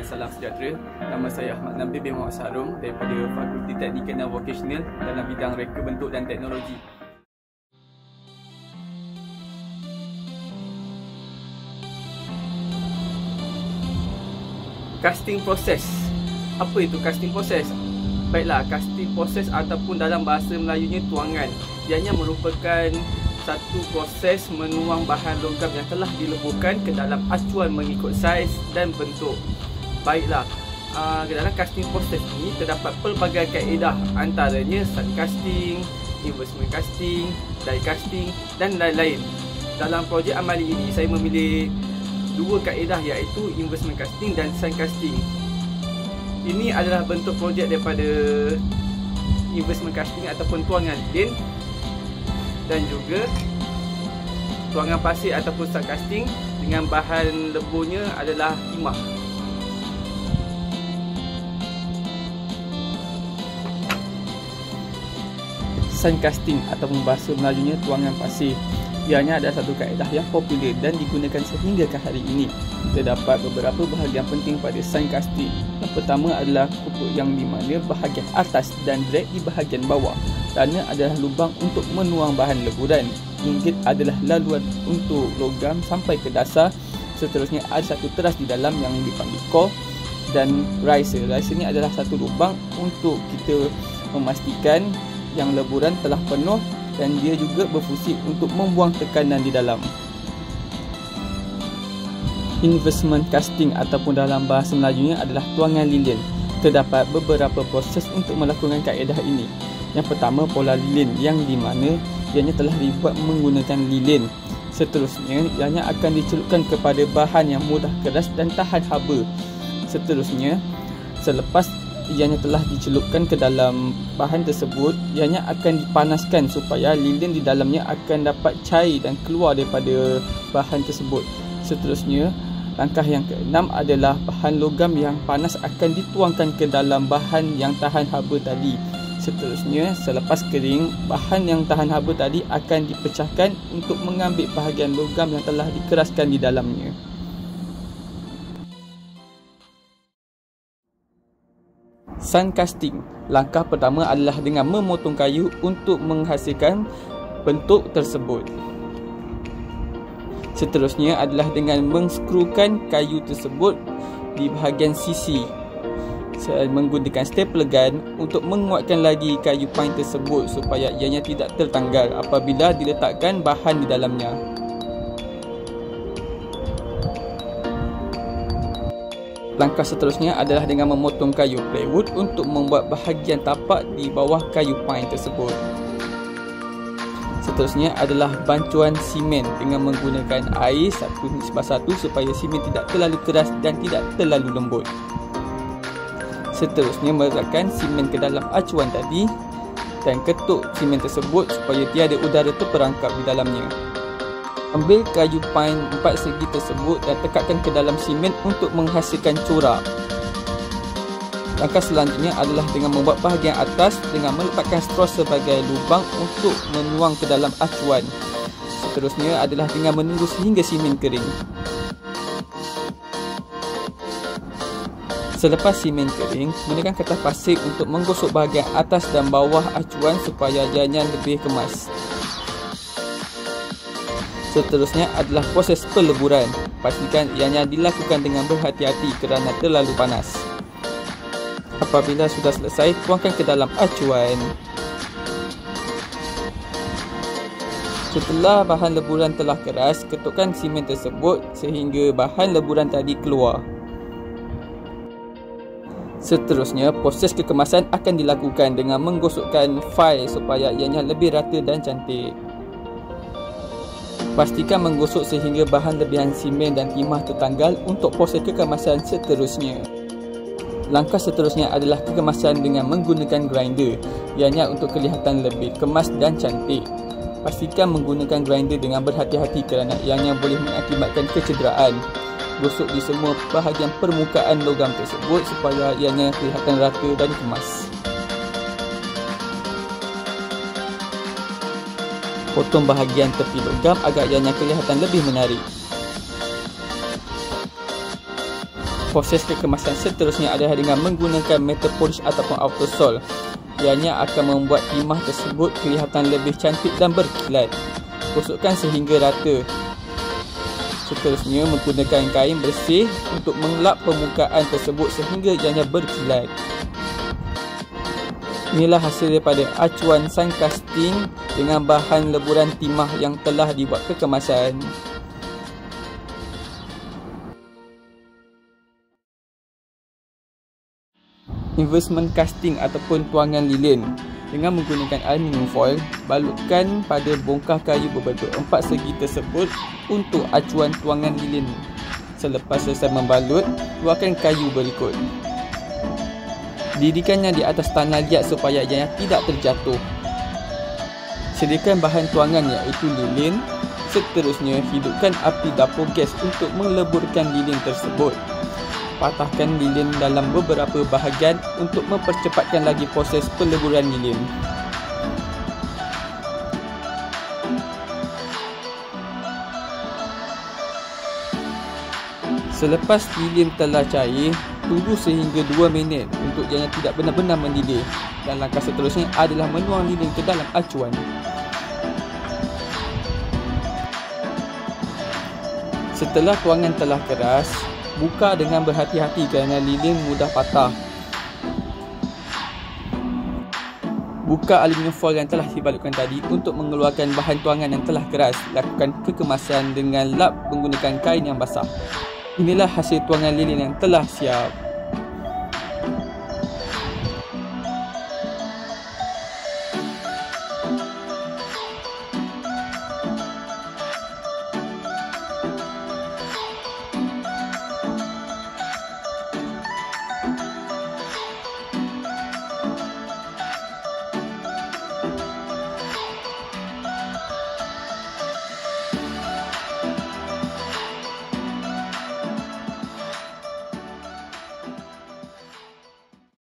salam sejahtera. Nama saya Ahmad Nabil bin Muhammad Sarum daripada Fakulti Teknikal dan Vocational dalam bidang reka bentuk dan teknologi. Casting proses. Apa itu casting proses? Baiklah, casting proses ataupun dalam bahasa Melayunya tuangan. Ianya merupakan satu proses menuang bahan logam yang telah dileburkan ke dalam acuan mengikut saiz dan bentuk. Baiklah, dalam casting proses ini terdapat pelbagai kaedah, antaranya sand casting, investment casting, die casting dan lain-lain. Dalam projek amali ini saya memilih dua kaedah, iaitu investment casting dan sand casting. Ini adalah bentuk projek daripada investment casting ataupun tuangan lilin, dan juga tuangan pasir ataupun sand casting dengan bahan leburnya adalah timah. Sand casting ataupun bahasa Melayunya tuangan pasir. Ianya adalah satu kaedah yang popular dan digunakan sehingga ke hari ini. Terdapat beberapa bahagian penting pada sand casting. Yang pertama adalah kutub, yang di mana bahagian atas dan drag di bahagian bawah. Tanah adalah lubang untuk menuang bahan leburan. Inggit adalah laluan untuk logam sampai ke dasar. Seterusnya ada satu teras di dalam yang dipanggil core, dan riser. Riser ini adalah satu lubang untuk kita memastikan yang leburan telah penuh, dan dia juga berfungsi untuk membuang tekanan di dalam. Investment casting ataupun dalam bahasa Melayunya adalah tuangan lilin. Terdapat beberapa proses untuk melakukan kaedah ini. Yang pertama, pola lilin, yang di mana ianya telah dibuat menggunakan lilin. Seterusnya, ianya akan dicelupkan kepada bahan yang mudah keras dan tahan haba. Seterusnya, selepas ianya telah dicelupkan ke dalam bahan tersebut, ianya akan dipanaskan supaya lilin di dalamnya akan dapat cair dan keluar daripada bahan tersebut. Seterusnya, langkah yang keenam adalah bahan logam yang panas akan dituangkan ke dalam bahan yang tahan haba tadi. Seterusnya, selepas kering, bahan yang tahan haba tadi akan dipecahkan untuk mengambil bahagian logam yang telah dikeraskan di dalamnya. Sand casting. Langkah pertama adalah dengan memotong kayu untuk menghasilkan bentuk tersebut. Seterusnya adalah dengan mengskrukan kayu tersebut di bahagian sisi. Saya menggunakan stapler gun untuk menguatkan lagi kayu pine tersebut supaya ianya tidak tertanggal apabila diletakkan bahan di dalamnya. Langkah seterusnya adalah dengan memotong kayu plywood untuk membuat bahagian tapak di bawah kayu pine tersebut. Seterusnya adalah bancuan simen dengan menggunakan air 1:1 supaya simen tidak terlalu keras dan tidak terlalu lembut. Seterusnya, meletakkan simen ke dalam acuan tadi dan ketuk simen tersebut supaya tiada udara terperangkap di dalamnya. Ambil kayu pine 4 segi tersebut dan tekakkan ke dalam simen untuk menghasilkan corak. Langkah selanjutnya adalah dengan membuat bahagian atas dengan meletakkan straw sebagai lubang untuk menuang ke dalam acuan. Seterusnya adalah dengan menunggu sehingga simen kering. Selepas simen kering, gunakan kertas pasir untuk menggosok bahagian atas dan bawah acuan supaya ianya lebih kemas. Seterusnya adalah proses peleburan. Pastikan ianya dilakukan dengan berhati-hati kerana terlalu panas. Apabila sudah selesai, tuangkan ke dalam acuan. Setelah bahan leburan telah keras, ketukkan simen tersebut sehingga bahan leburan tadi keluar. Seterusnya, proses kekemasan akan dilakukan dengan menggosokkan file supaya ianya lebih rata dan cantik. Pastikan menggosok sehingga bahan lebihan simen dan timah tertanggal untuk proses kekemasan seterusnya. Langkah seterusnya adalah kekemasan dengan menggunakan grinder. Ianya untuk kelihatan lebih kemas dan cantik. Pastikan menggunakan grinder dengan berhati-hati kerana ianya boleh mengakibatkan kecederaan. Gosok di semua bahagian permukaan logam tersebut supaya ianya kelihatan rata dan kemas. Potong bahagian tepi logam agar ianya kelihatan lebih menarik. Proses kekemasan seterusnya adalah dengan menggunakan metal polish ataupun autosol. Ianya akan membuat timah tersebut kelihatan lebih cantik dan berkilat. Gosokkan sehingga rata. Seterusnya menggunakan kain bersih untuk mengelap permukaan tersebut sehingga ianya berkilat. Inilah hasil daripada acuan sun casting dengan bahan leburan timah yang telah dibuat kekemasan. Investment casting ataupun tuangan lilin. Dengan menggunakan aluminium foil, balutkan pada bongkah kayu berbentuk 4 segi tersebut untuk acuan tuangan lilin. Selepas selesai membalut, keluarkan kayu berikut. Dirikannya di atas tanah liat supaya ianya tidak terjatuh. Sediakan bahan tuangan iaitu lilin. Seterusnya, hidupkan api dapur gas untuk meleburkan lilin tersebut. Patahkan lilin dalam beberapa bahagian untuk mempercepatkan lagi proses peleburan lilin. Selepas lilin telah cair, tunggu sehingga 2 minit untuk ianya tidak benar-benar mendidih. Dan langkah seterusnya adalah menuang lilin ke dalam acuan. Setelah tuangan telah keras, buka dengan berhati-hati kerana lilin mudah patah. Buka aluminium foil yang telah dibalutkan tadi untuk mengeluarkan bahan tuangan yang telah keras. Lakukan kekemasan dengan lap menggunakan kain yang basah. Inilah hasil tuangan lilin yang telah siap.